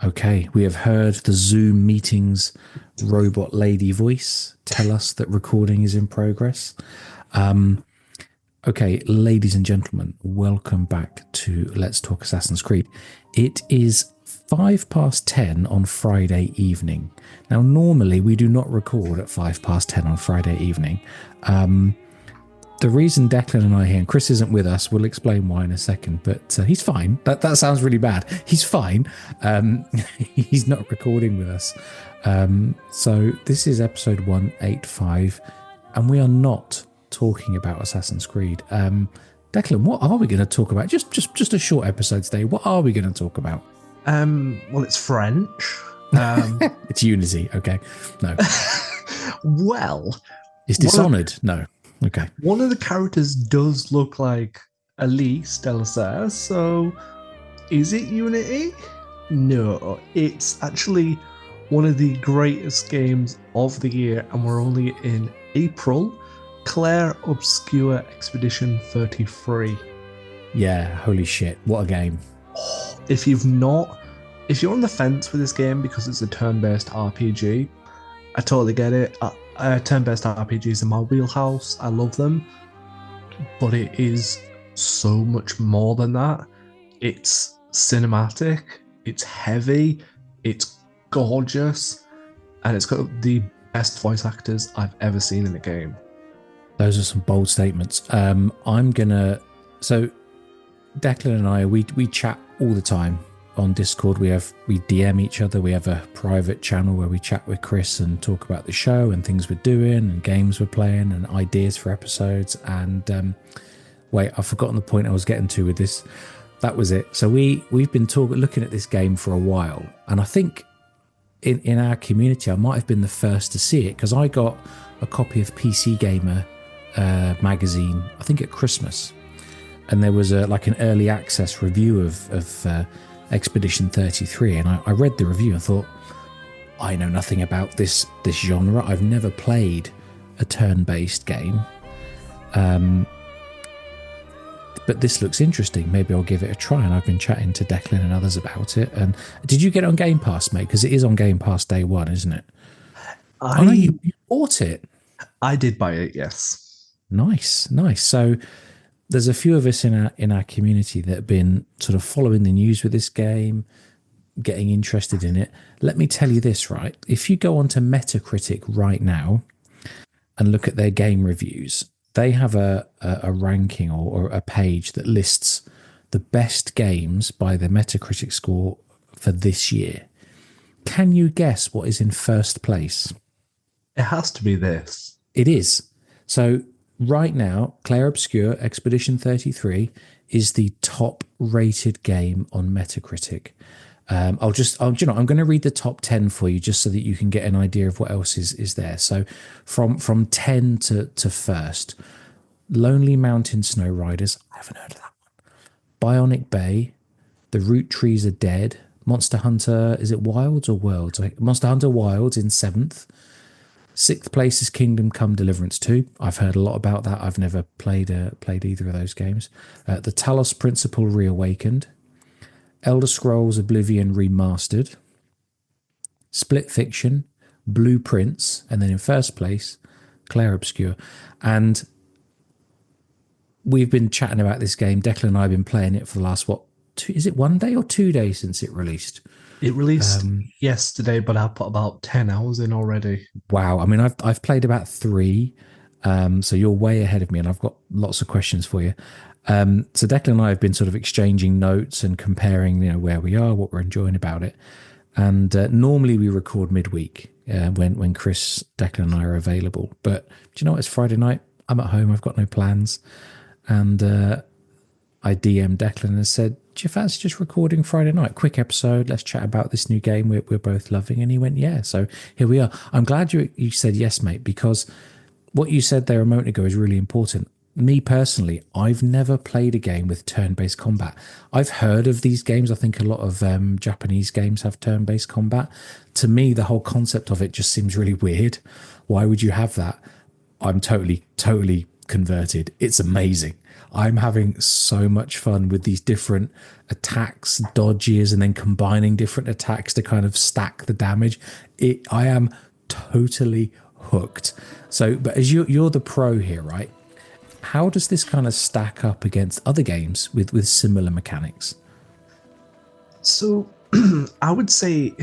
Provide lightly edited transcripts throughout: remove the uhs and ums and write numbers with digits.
Okay, we have heard the Zoom meetings robot lady voice tell us that recording is in progress. Okay, ladies and gentlemen, welcome back to Let's Talk Assassin's Creed. It is 10 on Friday evening. Now, normally we do not record at 10 on Friday evening. The reason Declan and I are here, and Chris isn't with us, we'll explain why in a second, but he's fine. That sounds really bad. He's fine. He's not recording with us. So this is episode 185, and we are not talking about Assassin's Creed. Declan, what are we going to talk about? Just a short episode today. What are we going to talk about? Well, it's French. It's Unity. Okay. No. Well, it's Dishonored. No. Okay. One of the characters does look like Elise Delacere, so is it Unity? No, it's actually one of the greatest games of the year, and we're only in April. Clair Obscur Expedition 33. Yeah, holy shit. What a game. If you're on the fence with this game because it's a turn-based RPG, I totally get it. Turn-based RPGs are my wheelhouse. I love them. But it is so much more than that. It's cinematic, it's heavy, it's gorgeous, and it's got the best voice actors I've ever seen in a game. Those are some bold statements. So Declan and I, we chat all the time on Discord. We DM each other. We have a private channel where we chat with Chris and talk about the show and things we're doing and games we're playing and ideas for episodes. And wait, I've forgotten the point I was getting to with this. That was it. So we've been looking at this game for a while, and I think in our community I might have been the first to see it because I got a copy of PC Gamer magazine, I think at Christmas, and there was an early access review of Expedition 33, and I read the review and thought, I know nothing about this genre. I've never played a turn-based game, but this looks interesting. Maybe I'll give it a try. And I've been chatting to Declan and others about it. And did you get it on Game Pass, mate? Because it is on Game Pass day one, isn't it? I know you bought it. I did buy it, yes. Nice. So there's a few of us in our community that have been sort of following the news with this game, getting interested in it. Let me tell you this, right? If you go onto Metacritic right now and look at their game reviews, they have a ranking or a page that lists the best games by the Metacritic score for this year. Can you guess what is in first place? It has to be this. It is. So right now, Clair Obscur Expedition 33 is the top rated game on Metacritic. I'm going to read the top 10 for you just so that you can get an idea of what else is there. So from 10 to first, Lonely Mountain Snow Riders, I haven't heard of that one. Bionic Bay, The Root Trees Are Dead, Monster Hunter, is it Wilds or Worlds? Monster Hunter Wilds in 7th. 6th place is Kingdom Come Deliverance 2. I've heard a lot about that. I've never played either of those games. The Talos Principle Reawakened. Elder Scrolls Oblivion Remastered. Split Fiction. Blueprints. And then in first place, Clair Obscur. And we've been chatting about this game. Declan and I have been playing it for the last, is it 1 day or 2 days since it released? It released yesterday, but I put about 10 hours in already. Wow. I mean, I've played about 3, so you're way ahead of me, and I've got lots of questions for you. So Declan and I have been sort of exchanging notes and comparing, where we are, what we're enjoying about it. And normally we record midweek when Chris, Declan and I are available. But do you know what? It's Friday night. I'm at home. I've got no plans. And I DM'd Declan and said, do you fancy just recording Friday night? Quick episode. Let's chat about this new game we're both loving. And he went, yeah. So here we are. I'm glad you said yes, mate, because what you said there a moment ago is really important. Me personally, I've never played a game with turn-based combat. I've heard of these games. I think a lot of Japanese games have turn-based combat. To me, the whole concept of it just seems really weird. Why would you have that? I'm totally converted. It's amazing. I'm having so much fun with these different attacks, dodges, and then combining different attacks to kind of stack the damage. I am totally hooked. So, but as you're the pro here, right? How does this kind of stack up against other games with similar mechanics? So I would say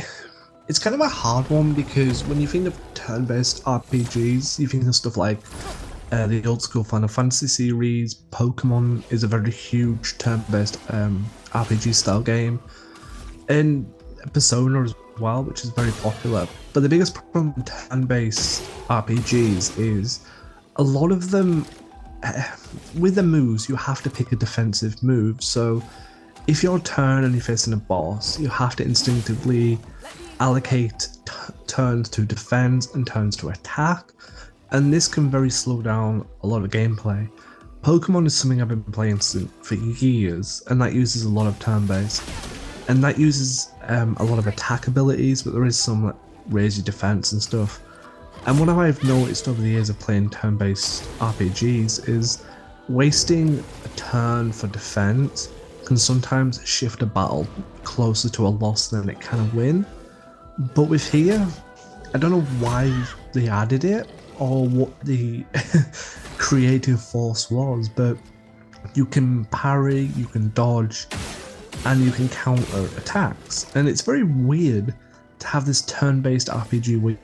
it's kind of a hard one because when you think of turn-based RPGs, you think of stuff like the old school Final Fantasy series. Pokemon is a very huge turn-based RPG style game, and Persona as well, which is very popular. But the biggest problem with turn-based RPGs is a lot of them, with the moves, you have to pick a defensive move. So if your turn and you're facing a boss, you have to instinctively allocate turns to defense and turns to attack, and this can very slow down a lot of gameplay. Pokemon is something I've been playing for years, and that uses a lot of turn-based, and that uses a lot of attack abilities, but there is some that raise your defense and stuff. And what I've noticed over the years of playing turn-based RPGs is wasting a turn for defense can sometimes shift a battle closer to a loss than it can a win. But with here, I don't know why they added it or what the creative force was, but you can parry, you can dodge, and you can counter attacks. And it's very weird to have this turn-based RPG where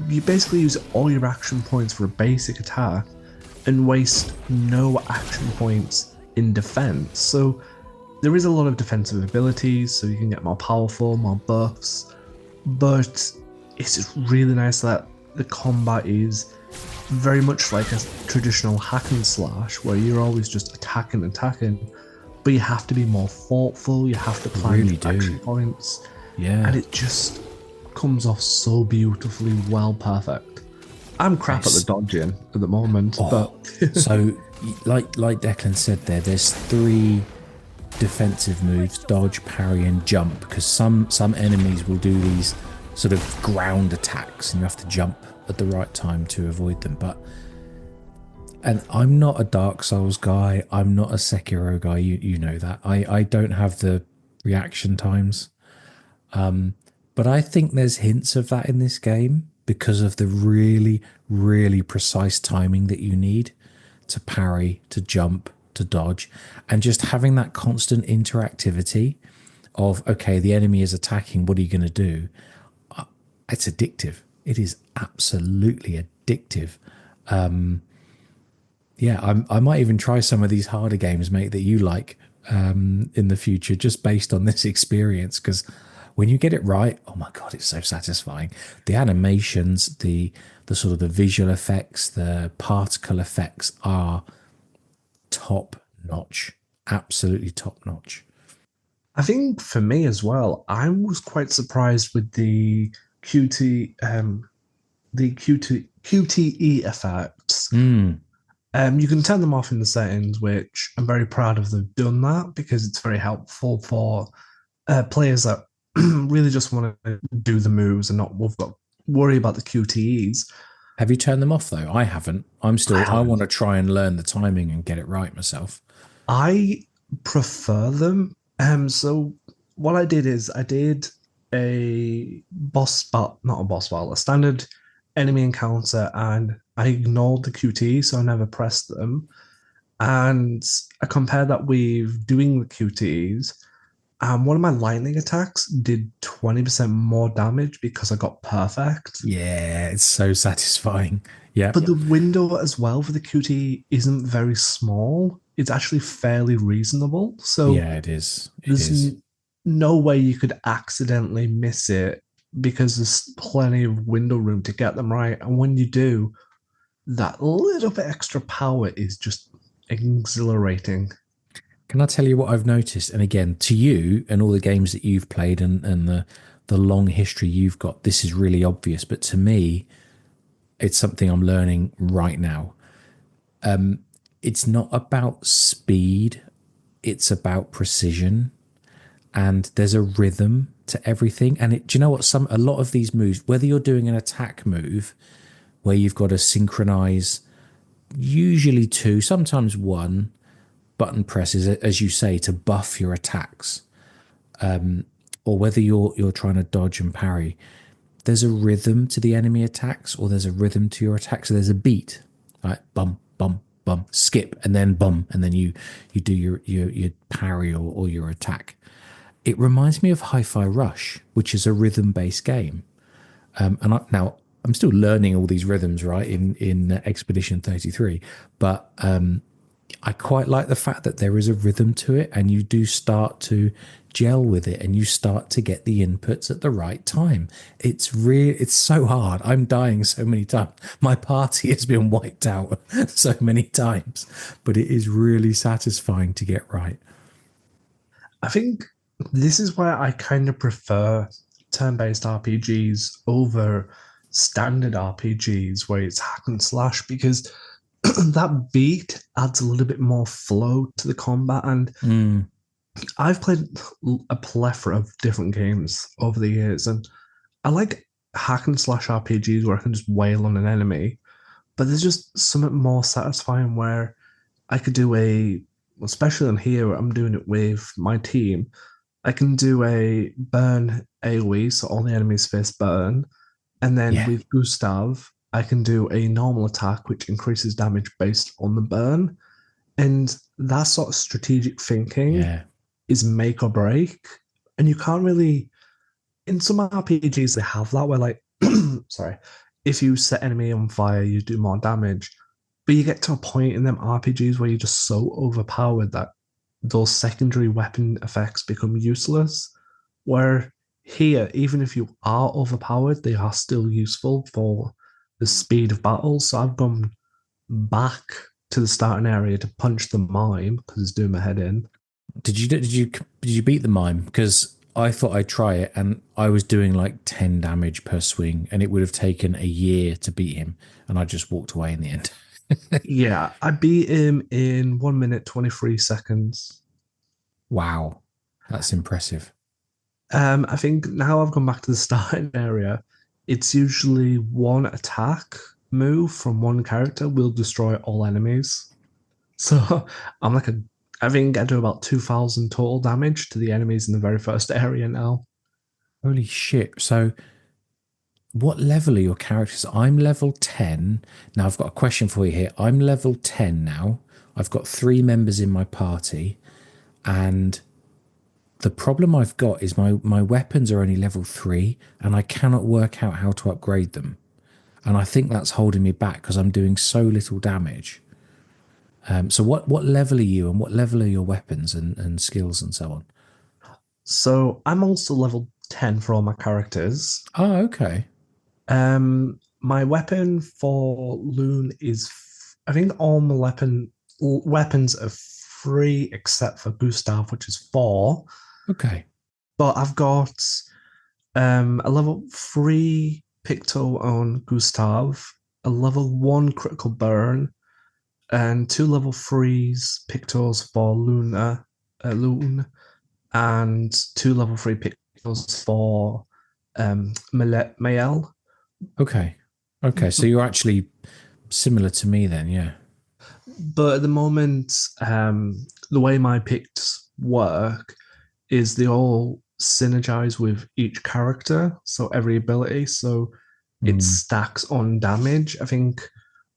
you basically use all your action points for a basic attack and waste no action points in defense. So there is a lot of defensive abilities, so you can get more powerful, more buffs, but it's just really nice that the combat is very much like a traditional hack and slash, where you're always just attacking, but you have to be more thoughtful, you have to plan Really your action do. points, Yeah. and it just comes off so beautifully well, perfect. I'm crap at the dodging at the moment, but So, like Declan said there's three defensive moves: dodge, parry, and jump. Because some enemies will do these sort of ground attacks, and you have to jump at the right time to avoid them. And I'm not a Dark Souls guy. I'm not a Sekiro guy. You know that. I don't have the reaction times. But I think there's hints of that in this game because of the really, really precise timing that you need to parry, to jump, to dodge, and just having that constant interactivity of, okay, the enemy is attacking, what are you going to do? It's addictive. It is absolutely addictive. Yeah, I might even try some of these harder games, mate, that you like in the future, just based on this experience. Because when you get it right, oh my god, it's so satisfying. The animations, the sort of the visual effects, the particle effects are top notch, absolutely top notch. I think for me as well, I was quite surprised with the QTE effects. You can turn them off in the settings, which I'm very proud of them done that because it's very helpful for players that really just want to do the moves and not worry about the QTEs. Have you turned them off though? I haven't. I I want haven't. to try and learn the timing and get it right myself. I prefer them. So what I did is I did a boss battle, not a boss battle, a standard enemy encounter, and I ignored the QT, so I never pressed them. And I compared that with doing the QTs. And one of my lightning attacks did 20% more damage because I got perfect. Yeah, it's so satisfying. Yeah. But the window as well for the QT isn't very small. It's actually fairly reasonable. So Yeah, it is. It there's is. no way you could accidentally miss it because there's plenty of window room to get them right. And when you do, that little bit extra power is just exhilarating. Can I tell you what I've noticed? And again, to you and all the games that you've played and the long history you've got, this is really obvious. But to me, it's something I'm learning right now. It's not about speed, it's about precision. And there's a rhythm to everything. And do you know what? A lot of these moves, whether you're doing an attack move where you've got to synchronize usually two, sometimes one button presses, as you say, to buff your attacks, or whether you're trying to dodge and parry. There's a rhythm to the enemy attacks, or there's a rhythm to your attacks. So there's a beat, like bum bum bum, skip, and then bum, and then you do your parry or your attack. It reminds me of Hi-Fi Rush, which is a rhythm-based game. Now I'm still learning all these rhythms, right, in Expedition 33, but I quite like the fact that there is a rhythm to it, and you do start to gel with it, and you start to get the inputs at the right time. It's so hard. I'm dying so many times. My party has been wiped out so many times, but it is really satisfying to get right. I think this is why I kind of prefer turn-based RPGs over standard RPGs where it's hack and slash because that beat adds a little bit more flow to the combat. And Mm, I've played a plethora of different games over the years, and I like hack and slash RPGs where I can just wail on an enemy. But there's just something more satisfying where I could do especially in here, I'm doing it with my team. I can do a burn AoE, so all the enemies face burn. And then yeah, with Gustav, I can do a normal attack, which increases damage based on the burn. And that sort of strategic thinking yeah. is make or break. And you can't really, in some RPGs, they have that where, like, sorry, if you set enemy on fire, you do more damage. But you get to a point in them RPGs where you're just so overpowered that those secondary weapon effects become useless. Where here, even if you are overpowered, they are still useful for the speed of battle. So I've gone back to the starting area to punch the mime because it's doing my head in. Did you beat the mime? Because I thought I'd try it, and I was doing like 10 damage per swing, and it would have taken a year to beat him, and I just walked away in the end. Yeah, I beat him in 1 minute 23 seconds. Wow, that's impressive. I think now I've gone back to the starting area. It's usually one attack move from one character will destroy all enemies. So I'm like I think I do about 2,000 total damage to the enemies in the very first area now. Holy shit! So, what level are your characters? I'm level 10. Now, I've got a question for you here. I'm level 10 now. I've got three members in my party, and the problem I've got is my weapons are only level 3, and I cannot work out how to upgrade them. And I think that's holding me back because I'm doing so little damage. So what level are you, and what level are your weapons and skills and so on? So I'm also level 10 for all my characters. Oh, okay. My weapon for Loon is, I think all my weapons are free except for Gustav, which is 4. Okay. But I've got a level 3 Picto on Gustav, a level 1 critical burn, and 2 level 3s Pictos for Loon, and 2 level 3 Pictos for Mael. Okay. Okay. So you're actually similar to me then, yeah. But at the moment, the way my picks work is they all synergize with each character, so every ability. So it Mm, stacks on damage. I think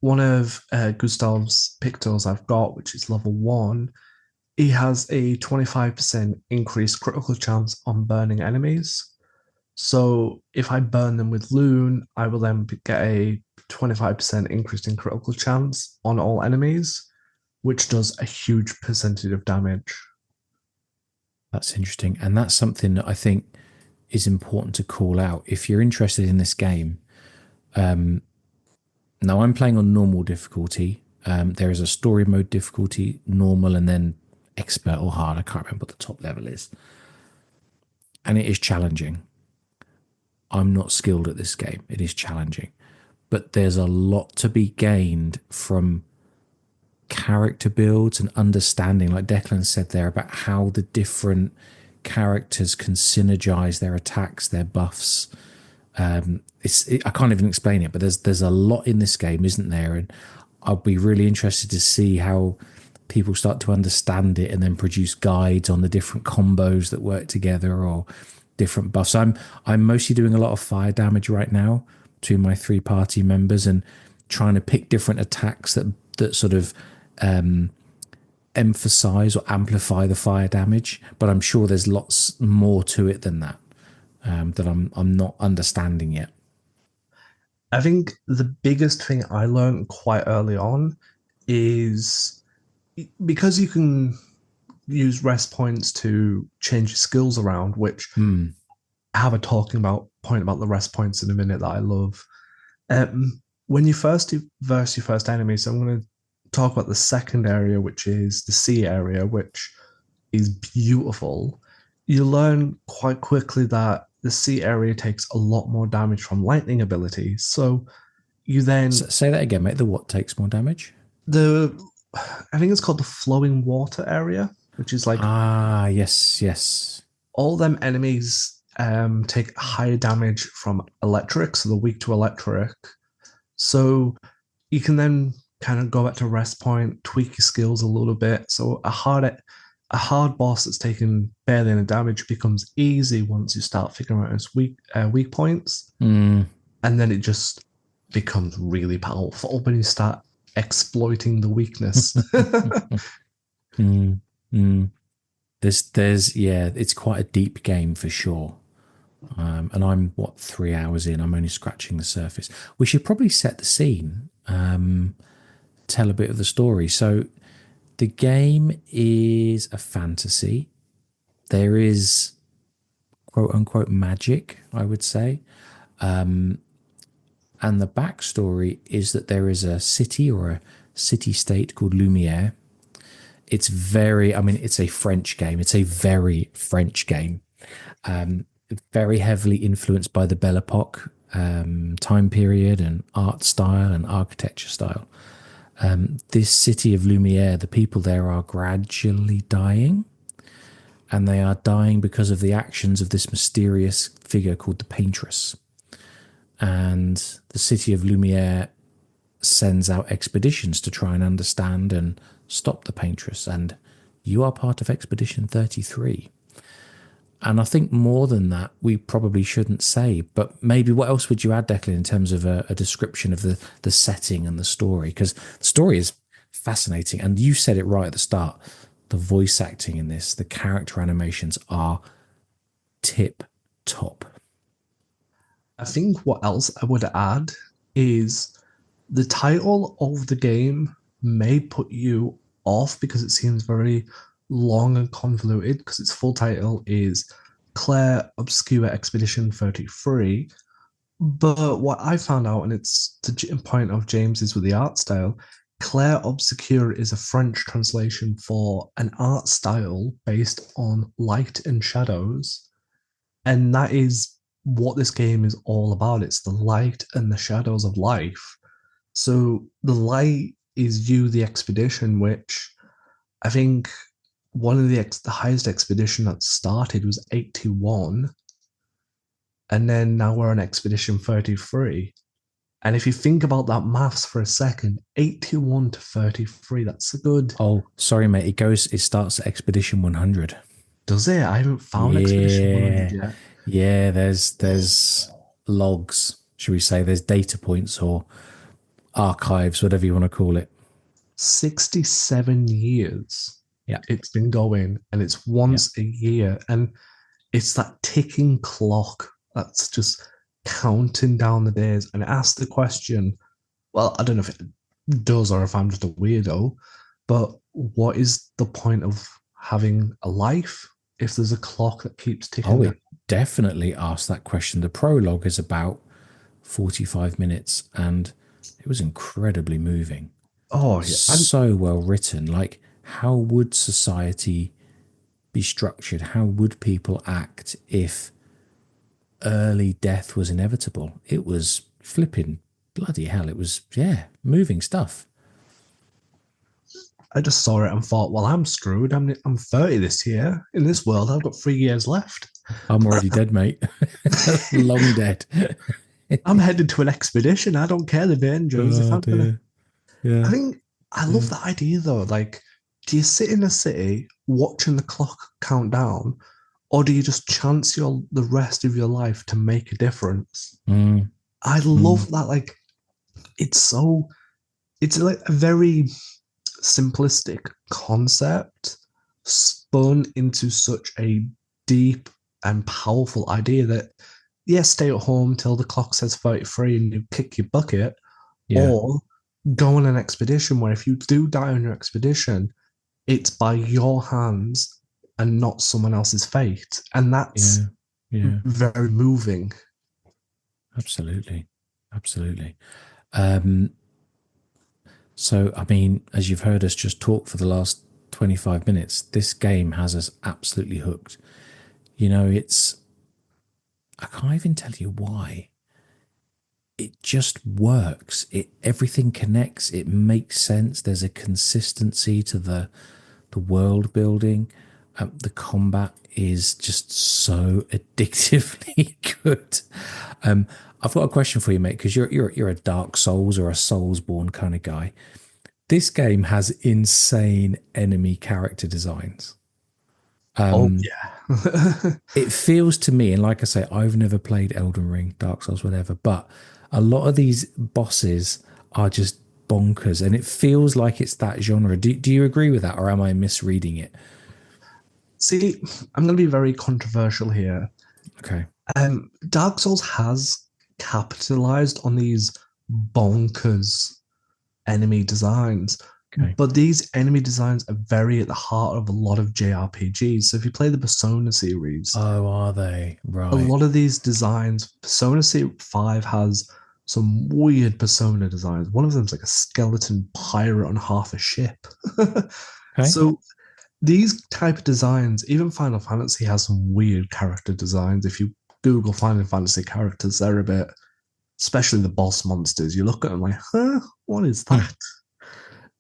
one of Gustav's Pictos I've got, which is level 1, he has a 25% increased critical chance on burning enemies. So if I burn them with Loon, I will then get a 25% increase in critical chance on all enemies, which does a huge percentage of damage. that's interesting. And that's something that I think is important to call out. If you're interested in this game, now I'm playing on normal difficulty. There is a story mode difficulty, normal, and then expert or hard. I can't remember what the top level is. And it is challenging. I'm not skilled at this game. It is challenging. But there's a lot to be gained from character builds and understanding, like Declan said there, about how the different characters can synergize their attacks, their buffs. I can't even explain it, but there's a lot in this game, isn't there? And I'll be really interested to see how people start to understand it and then produce guides on the different combos that work together or different buffs. I'm mostly doing a lot of fire damage right now to my three party members and trying to pick different attacks that sort of emphasize or amplify the fire damage. But I'm sure there's lots more to it than that that I'm not understanding yet. I think the biggest thing I learned quite early on is because you can use rest points to change your skills around, which Hmm. I have a talking about point about the rest points in a minute that I love. When you first verse your first enemy, so I'm going to talk about the second area, which is the sea area, which is beautiful. You learn quite quickly that the sea area takes a lot more damage from lightning abilities. So you then Say that again, mate. The what takes more damage? the I think it's called the flowing water area, which is like Ah, yes, yes. all them enemies take higher damage from electric, so they're weak to electric. So you can then kind of go back to rest point, tweak your skills a little bit. So a hard boss that's taken barely any damage becomes easy once you start figuring out its weak points, Mm, and then it just becomes really powerful when you start exploiting the weakness. mm, mm. Yeah, it's quite a deep game for sure. And I'm what 3 hours in. I'm only scratching the surface. We should probably set the scene, tell a bit of the story. So the game is a fantasy. There is quote unquote magic, I would say. And the backstory is that there is a city or a city state called Lumiere. I mean, it's a French game. It's a very French game. Very heavily influenced by the Belle Epoque time period and art style and architecture style. This city of Lumiere, the people there are gradually dying, and they are dying because of the actions of this mysterious figure called the Paintress. And the city of Lumiere sends out expeditions to try and understand and stop the Paintress. And you are part of Expedition 33. And I think more than that, we probably shouldn't say. But maybe what else would you add, Declan, in terms of a description of the setting and the story? Because the story is fascinating. And you said it right at the start. The voice acting in this, the character animations are tip top. I think what else I would add is the title of the game may put you off because it seems very long and convoluted because its full title is Clair Obscur Expedition 33. But what I found out, and it's the point of James's with the art style, Clair Obscur is a French translation for an art style based on light and shadows. And that is what this game is all about. It's the light and the shadows of life. So the light is you, the expedition, which I think one of the highest expedition that started was 81, and then now we're on expedition 33. And if you think about that maths for a second, 81 to 33, that's a good. Oh, sorry, mate. It starts at Expedition 100. Does it? I haven't found expedition 100 Yeah. yet. Yeah, there's logs, should we say? There's data points or archives, whatever you want to call it. 67 years Yeah. it's been going, and it's Yeah. once a year. And it's that ticking clock that's just counting down the days. And it asks the question, well, I don't know if it does or if I'm just a weirdo, but what is the point of having a life if there's a clock that keeps ticking Oh, down? it definitely asked that question. The prologue is about 45 minutes and it was incredibly moving. Oh, yeah. So well written. Like, how would society be structured? How would people act if early death was inevitable? It was flipping bloody hell. It was, yeah, moving stuff. I just saw it and thought, well, I'm screwed. I'm 30 this year. In this world, I've got 3 years left. I'm already dead, mate. Long dead. I'm headed to an expedition. I don't care the dangers. If Oh I'm gonna dear. Yeah. I think I love Yeah. that idea though. Like, do you sit in a city watching the clock count down, or do you just chance the rest of your life to make a difference? Mm, I mm, love that. Like, it's so it's like a very simplistic concept spun into such a deep and powerful idea that yes, stay at home till the clock says 33 and you kick your bucket, yeah. or go on an expedition where if you do die on your expedition, it's by your hands and not someone else's fate. And Yeah. that's Yeah. very moving. Absolutely. Absolutely. Um, so, I mean, as you've heard us just talk for the last 25 minutes, this game has us absolutely hooked. You know, I can't even tell you why. It just works. Everything connects. It makes sense. There's a consistency to the world building. The combat is just so addictively good. Um, I've got a question for you, mate, because you're a Dark Souls or a Soulsborne kind of guy. This game has insane enemy character designs. Oh, yeah. It feels to me, and like I say, I've never played Elden Ring, Dark Souls, whatever, but a lot of these bosses are just bonkers, and it feels like it's that genre. Do you agree with that, or am I misreading it? See, I'm going to be very controversial here. Okay. Dark Souls has capitalized on these bonkers enemy designs, Okay. but these enemy designs are very at the heart of a lot of JRPGs. So if you play the Persona series, Oh, are they? a Right. lot of these designs, Persona 5 has some weird Persona designs. One of them's like a skeleton pirate on half a ship. Okay. So these type of designs, even Final Fantasy has some weird character designs. If you Google Final Fantasy characters, they're a bit, especially the boss monsters. You look at them like, huh, what is Hmm. that?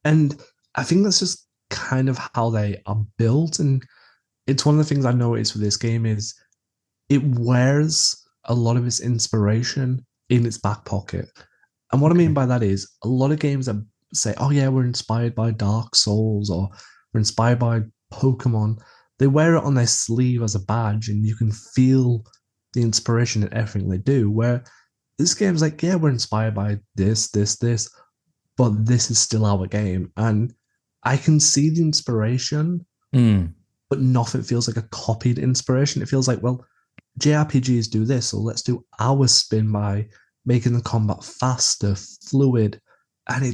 And I think that's just kind of how they are built. And it's one of the things I noticed with this game is it wears a lot of its inspiration in its back pocket. And what I mean Okay. by that is a lot of games that say, oh, yeah, we're inspired by Dark Souls or we're inspired by Pokemon. They wear it on their sleeve as a badge and you can feel the inspiration in everything they do. Where this game's like, yeah, we're inspired by this, but this is still our game. And I can see the inspiration, Mm. but nothing feels like a copied inspiration. It feels like, well, JRPGs do this, so let's do our spin by making the combat faster, fluid, and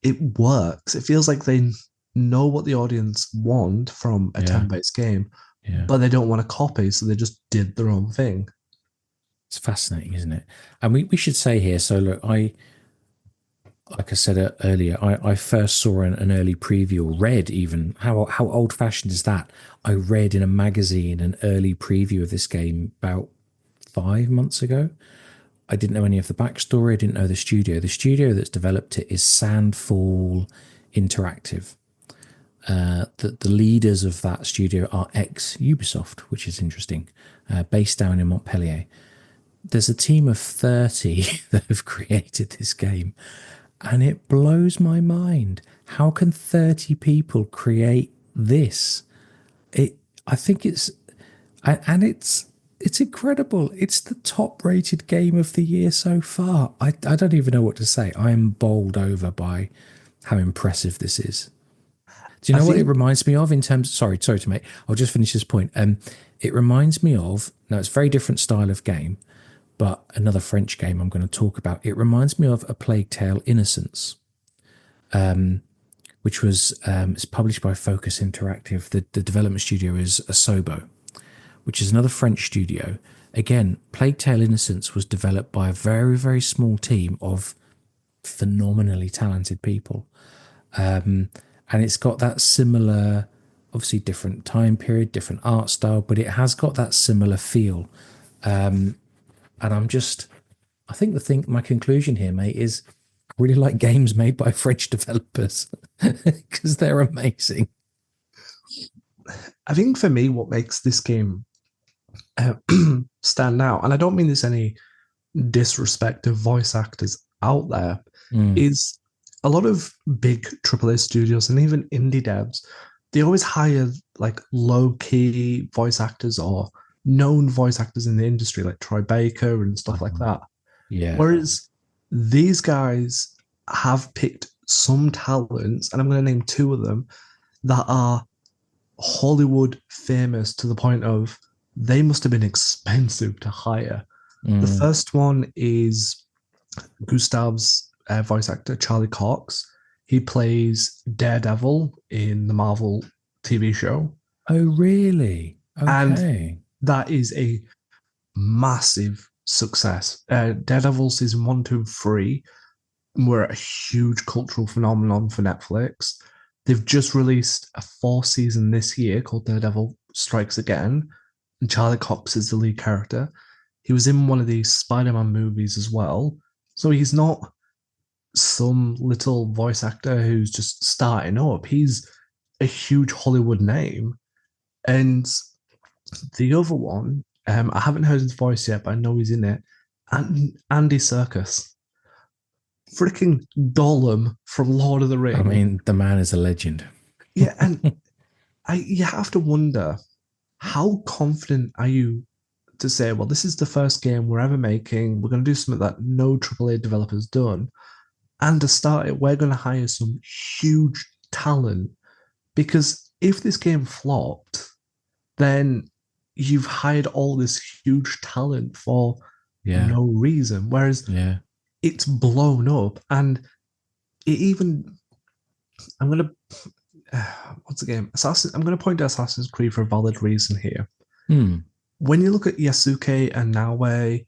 it works. It feels like they know what the audience want from a Yeah. turn-based game, Yeah. but they don't want to copy, so they just did their own thing. It's fascinating, isn't it? And we should say here, so look, like I said earlier, I first saw an early preview, or read even. How old fashioned is that? I read in a magazine an early preview of this game about 5 months ago. I didn't know any of the backstory. I didn't know the studio. The studio that's developed it is Sandfall Interactive. The leaders of that studio are ex Ubisoft, which is interesting, based down in Montpellier. There's a team of 30 that have created this game, and it blows my mind. How can 30 people create this? It, I think and it's incredible. It's the top rated game of the year so far. I don't even know what to say. I am bowled over by how impressive this is. Do you I know what it think, reminds me of in terms? Sorry to make. I'll just finish this point. It reminds me of. Now it's a very different style of game, but another French game I'm going to talk about. It reminds me of A Plague Tale: Innocence, which was it's published by Focus Interactive. The development studio is Asobo, which is another French studio. Again, Plague Tale: Innocence was developed by a very very small team of phenomenally talented people, and it's got that similar, obviously different time period, different art style, but it has got that similar feel. And I think my conclusion here, mate, is I really like games made by French developers because they're amazing. I think for me, what makes this game uh, stand out, and I don't mean this any disrespect of voice actors out there, Mm, is a lot of big AAA studios and even indie devs, they always hire like low key voice actors or known voice actors in the industry, like Troy Baker and stuff like Mhm. that. Yeah. Whereas these guys have picked some talents, and I'm going to name two of them that are Hollywood famous to the point of they must have been expensive to hire. The Mm. first one is Gustav's voice actor, Charlie Cox. He plays Daredevil in the Marvel TV show. Oh, really? And Okay. that is a massive success. Daredevil season one, two, three were a huge cultural phenomenon for Netflix. They've just released a fourth season this year called Daredevil Strikes Again, and Charlie Cox is the lead character. He was in one of the Spider-Man movies as well. So he's not some little voice actor who's just starting up. He's a huge Hollywood name. And the other one, I haven't heard his voice yet, but I know he's in it. And Andy Serkis, freaking Gollum from Lord of the I Rings. mean, the man is a legend. Yeah, and you have to wonder how confident are you to say, well, this is the first game we're ever making. We're going to do something that no AAA developer's done. And to start it, we're going to hire some huge talent because if this game flopped, then you've hired all this huge talent for Yeah. no reason. Whereas Yeah. it's blown up, and it even I'm gonna what's the game? I'm gonna point to Assassin's Creed for a valid reason here. Hmm. When you look at Yasuke and Naue,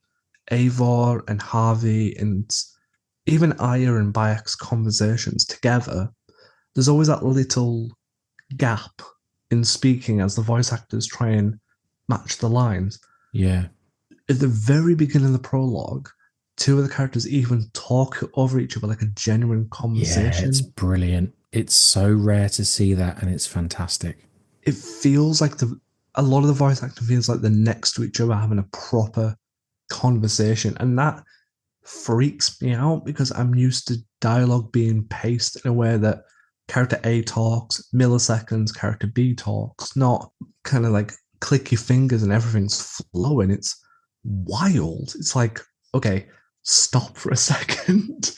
Eivor and Harvey, and even Aya and Bayek's conversations together, there's always that little gap in speaking as the voice actors try and match the lines. Yeah. At the very beginning of the prologue, two of the characters even talk over each other like a genuine Yeah. It's conversation. brilliant. It's so rare to see that, and it's fantastic. It feels like a lot of the voice acting feels like they're next to each other having a proper conversation. And that freaks me out because I'm used to dialogue being paced in a way that character A talks milliseconds, character B talks, not kind of like click your fingers and everything's flowing. It's wild. It's like, okay, stop for a second.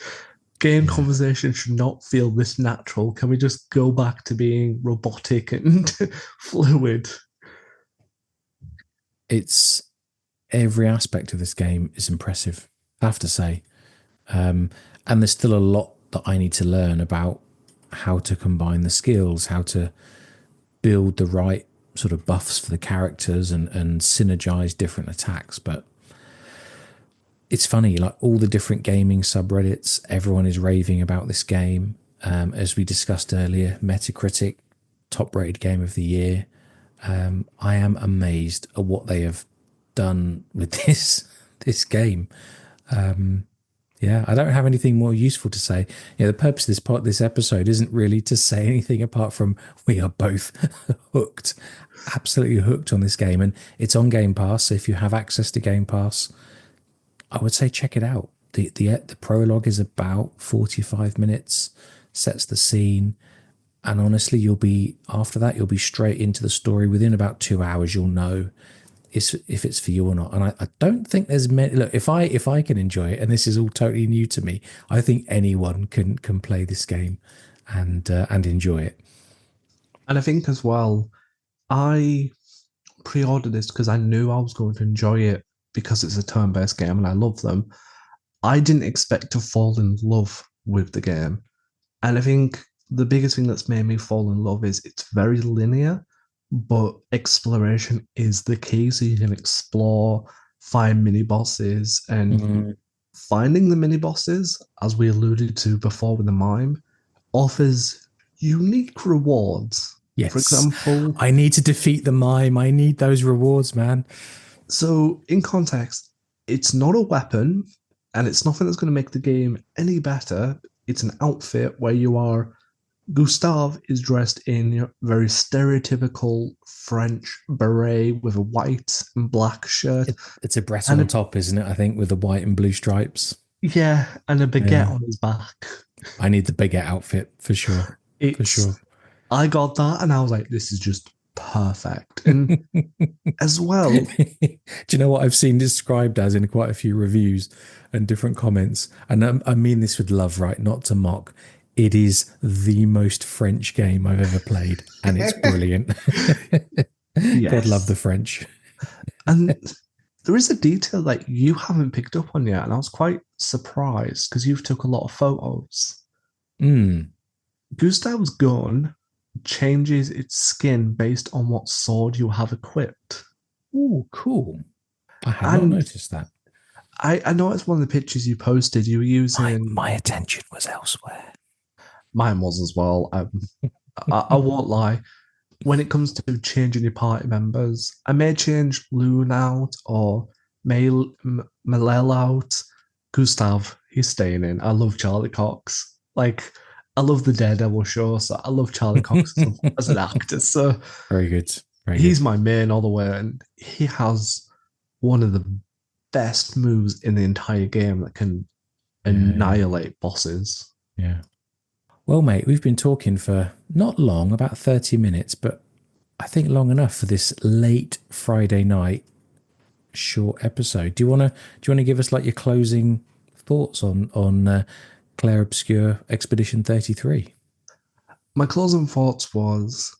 Game Yeah. conversation should not feel this natural. Can we just go back to being robotic and fluid? It's every aspect of this game is impressive, I have to say. Um, and there's still a lot that I need to learn about how to combine the skills, how to build the right sort of buffs for the characters and synergize different attacks. But it's funny, like all the different gaming subreddits, everyone is raving about this game. As we discussed earlier, Metacritic, top rated game of the year. I am amazed at what they have done with this game. Yeah, I don't have anything more useful to say. Yeah, the purpose of this episode isn't really to say anything apart from we are both hooked, absolutely hooked on this game, and it's on Game Pass. So if you have access to Game Pass, I would say check it out. The prologue is about 45 minutes, sets the scene, and honestly, you'll be after that you'll be straight into the story. Within about 2 hours, you'll know if it's for you or not. And I don't think there's many. Look, if I can enjoy it, and this is all totally new to me, I think anyone can play this game and enjoy it. And I think as well, I pre-ordered this because I knew I was going to enjoy it because it's a turn-based game and I love them. I didn't expect to fall in love with the game. And I think the biggest thing that's made me fall in love is it's very linear, but exploration is the key. So you can explore, find mini bosses, and Mm, finding the mini bosses, as we alluded to before with the mime, offers unique rewards. For yes, example, I need to defeat the mime. I need those rewards, man. so in context, it's not a weapon and it's nothing that's going to make the game any better. It's an outfit where you are Gustave is dressed in very stereotypical French beret with a white and black shirt It's a Breton and on top, isn't it? I think with the white and blue stripes. yeah, and a baguette Yeah, on his back. I need the bigger outfit for sure. For It's sure. I got that and I was like, this is just perfect. And as well, Do you know what I've seen described as in quite a few reviews and different comments? And I mean this with love, right? Not to mock. It is the most French game I've ever played, and it's brilliant. God love the yes. French. And there is a detail that you haven't picked up on yet, and I was quite surprised because you've took a lot of photos. Mm. Gustav's gun changes its skin based on what sword you have equipped. Oh, cool. I had not And noticed that. I know it's one of the pictures you posted. You were using My attention was elsewhere. mine was as well. I won't lie. When it comes to changing your party members, I may change Loon out or Malel out. Gustav, he's staying in. I love Charlie Cox. Like, I love the Daredevil show, so I love Charlie Cox as an actor. So Very good. Very he's good. my main all the way, and he has one of the best moves in the entire game that can Yeah. annihilate bosses. Yeah. Well, mate, we've been talking for not long, about 30 minutes, but I think long enough for this late Friday night short episode. Do you want to give us like your closing thoughts on Clair Obscur Expedition 33? My closing thoughts was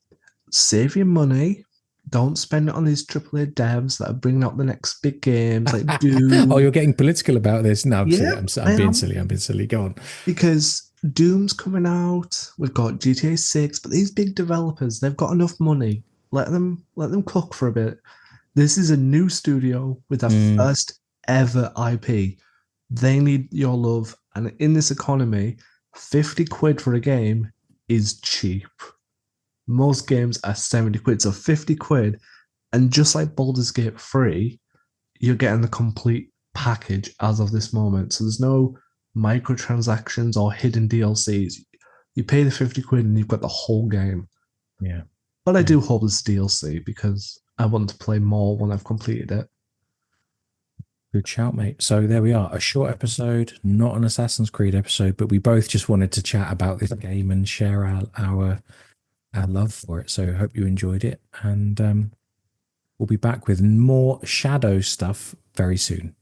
save your money. Don't spend it on these AAA devs that are bringing out the next big games like Oh, Doom. you're getting political about this. No, I'm silly. Yeah, I'm I being am. silly. I'm being silly. Go on. Because Doom's coming out. We've got GTA 6, but these big developers, they've got enough money. Let them cook for a bit. This is a new studio with their Mm, first ever IP. They need your love. And in this economy, 50 quid for a game is cheap. Most games are 70 quid. So 50 quid. And just like Baldur's Gate 3, you're getting the complete package as of this moment. So there's no microtransactions or hidden DLCs. You pay the 50 quid and you've got the whole game. yeah. But I Yeah. do hope it's DLC because I want to play more when I've completed it. Good shout, mate. So there we are. A short episode, not an Assassin's Creed episode, but we both just wanted to chat about this game and share our love for it. So I hope you enjoyed it. And we'll be back with more shadow stuff very soon.